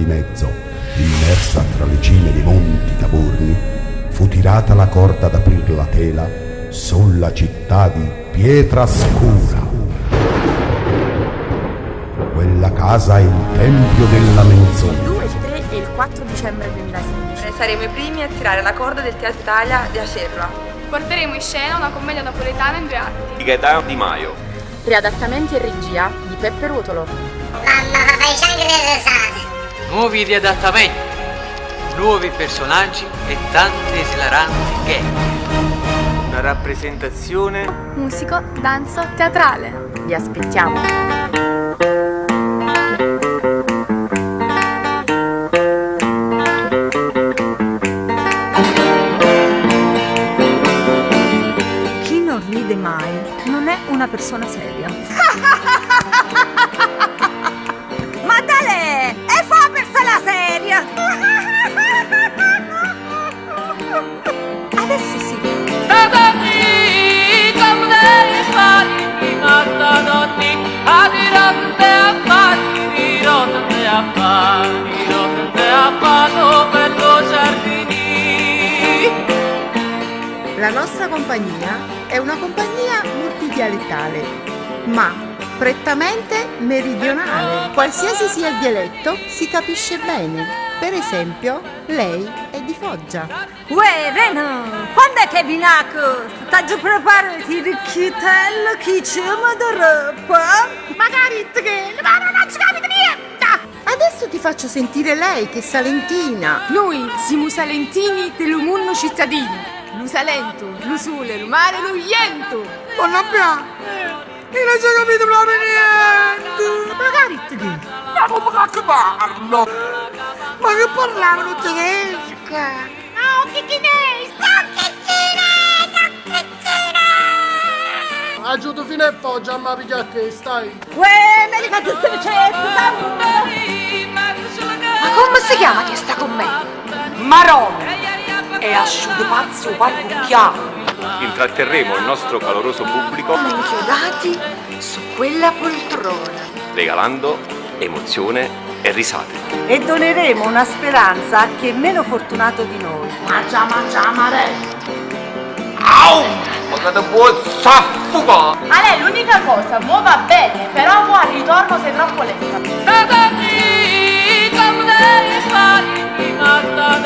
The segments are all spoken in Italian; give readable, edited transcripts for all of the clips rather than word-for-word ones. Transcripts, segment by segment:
mezzo, immersa tra le cime dei monti Taburni, fu tirata la corda ad aprir la tela sulla città di Pietrascura. Quella casa è il tempio della menzogna. Il 2, il 3 e il 4 dicembre 2016 saremo i primi a tirare la corda del Teatro Italia di Acerra. Porteremo in scena una commedia napoletana in 2 atti di Gaetano Di Maio. Riadattamenti e regia di Peppe Ruotolo. Mamma, papà, i ciangri e risate. Nuovi riadattamenti, nuovi personaggi e tante esilaranti gag. Una rappresentazione musico, danza, teatrale. Vi aspettiamo. Chi non ride mai non è una persona seria. Ma dale, e fa per la seria. Adesso sì. La nostra compagnia è una compagnia multidialettale, ma prettamente meridionale. Qualsiasi sia il dialetto, si capisce bene. Per esempio, lei è di Foggia. Uè, Reno, quando è che vinacco? Sta giù preparati il ricchitello che ci roba? Magari che ma non ci capita niente! Adesso ti faccio sentire lei che è salentina. Noi siamo salentini dell'umunno cittadino. Lu Salento, lu Sule, lu Mare, lu Iento. Ma non abbiamo! Io non ci ho capito proprio niente! Magari che? Ma come che parlo? Ma che parlavo non tedesca? No, che chinese! Aiuto fino a Foggia, ma picchia che stai? Uè, me li faccio certo! Ma come si chiama che sta con me? Marone! E asciutto pazzo parrucchiato. Intratterremo il nostro caloroso pubblico Inchiodati su quella poltrona, regalando emozione e risate. E doneremo una speranza a chi è meno fortunato di noi. Mangia, mare! Au! Ma che buon saffuga! Ale, l'unica cosa, mo va bene, però mo al ritorno sei troppo lenta.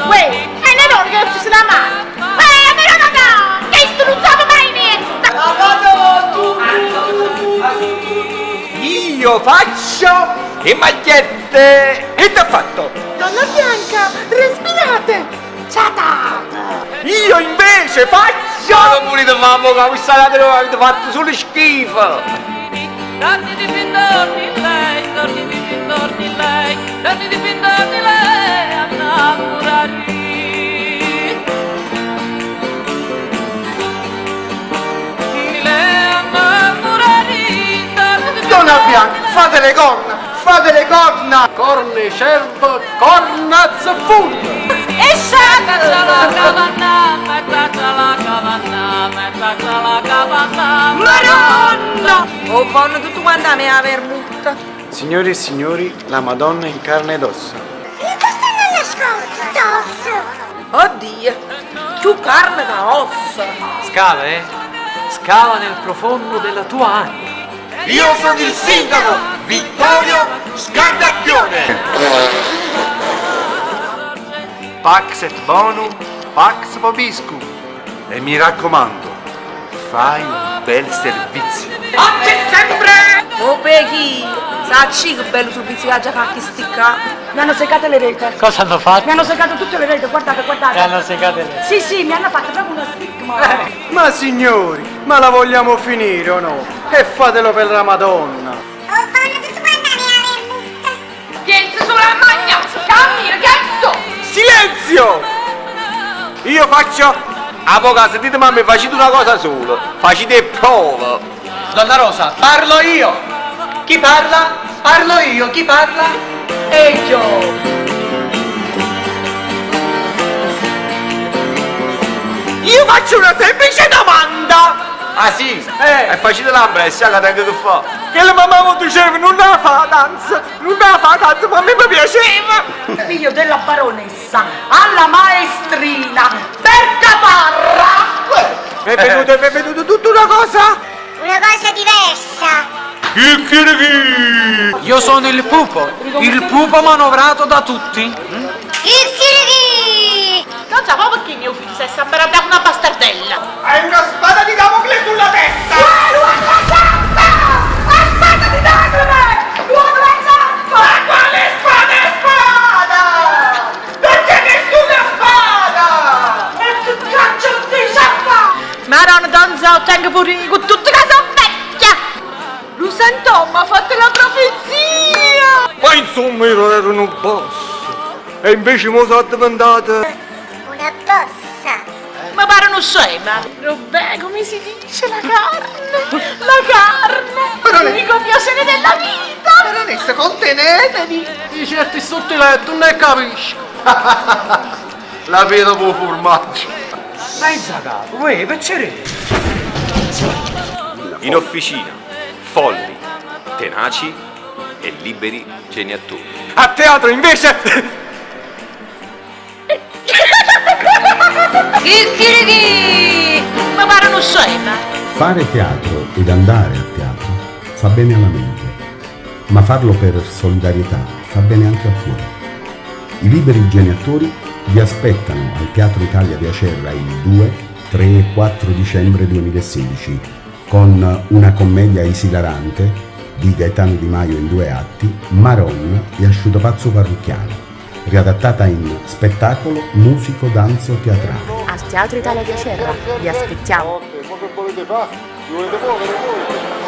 Uè, e ne non che ci la mano! Uè, però no! Che struzzato mai niente! Io faccio le magliette! E t'ha fatto? Donna Bianca, respirate! Ciata! Io invece faccio! Ma non volete fare poca, questa ladro avete fatto solo schifo! Tanti di pintorni lei, tanti di pintorni lei, tanti di pintorni lei, innamorati. Donna Bianca, fate le corna! Fate le corna! Corne, cervo, corna, zaffun! E sciacca! Maronna! Oh, vanno tutti quanti a me a vermutta. Signori e signori, la Madonna in carne ed ossa. E cosa stanno nascosti addosso? Oddio, più carne da ossa. Scava, Scava nel profondo della tua anima. Io sono il sindaco Vittorio Scarnacchione! Pax et bonum, pax vobiscum. E mi raccomando, fai un bel servizio. Oggi sempre! Oh, Peggy, sai che bello sul pizzico già fa chi sticca? Mi hanno seccate le rete. Cosa hanno fatto? Mi hanno seccato tutte le rete, guardate, guardate. Mi hanno secate le... Sì, sì, mi hanno fatto proprio uno stigma. Ma signori, ma la vogliamo finire o no? E fatelo per la Madonna. Oh, vanno tutti quanti a me a vermutta. Piensa sulla magna! Cammi, ragazzo! Silenzio! Io faccio... Avvocato, sentite mamma, facete una cosa sola. Facete prova. Donna Rosa, parlo io! Chi parla? Parlo io, chi parla? E io! Io faccio una semplice domanda. Ah sì? E facete l'ambra e sa che tengo che fa. Che la mamma mi diceva non la fa danza, ma a me mi piaceva. Figlio della baronessa, alla maestrina, per caparra! È venuto tutta una cosa? Una cosa diversa. Chicchirichi! Io sono il pupo manovrato da tutti. Chicchirichi! Non so perché mio figlio si è sempre abbiato una bastardella. Hai una spada di Damocle sulla testa! La spada di Damocle! L'uomo esatto! Ma quale spada? Perché nessuna spada? E tu caccio di zappa! Ma non danza, tengo pure con tutte le cose vecchie. Lo sento, ma fate la profezia! Ma insomma io ero un boss. E invece mo sono diventato... Una bossa. Ma pare non sema. Robè, come si dice la carne? La carne! L'unico piacere della vita! Baronessa, contenetevi! Di certi sottiletti non ne capisco. La vedo per formaggio. Senza capo, uè, piacere! In officina, folli, tenaci e liberi geniatori. A teatro invece... Chicchirichi! Ma pare non sema. Fare teatro ed andare a teatro fa bene alla mente, ma farlo per solidarietà fa bene anche al cuore. I liberi geniatori vi aspettano al Teatro Italia di Acerra il 2, 3 e 4 dicembre 2016 con una commedia esilarante di Gaetano Di Maio in 2 atti, Maron e Asciutopazzo Parrucchiano, riadattata in spettacolo musico danzo teatrale. Al Teatro Italia di Acerra vi aspettiamo. Ma che volete fare? Vi volete muovere voi?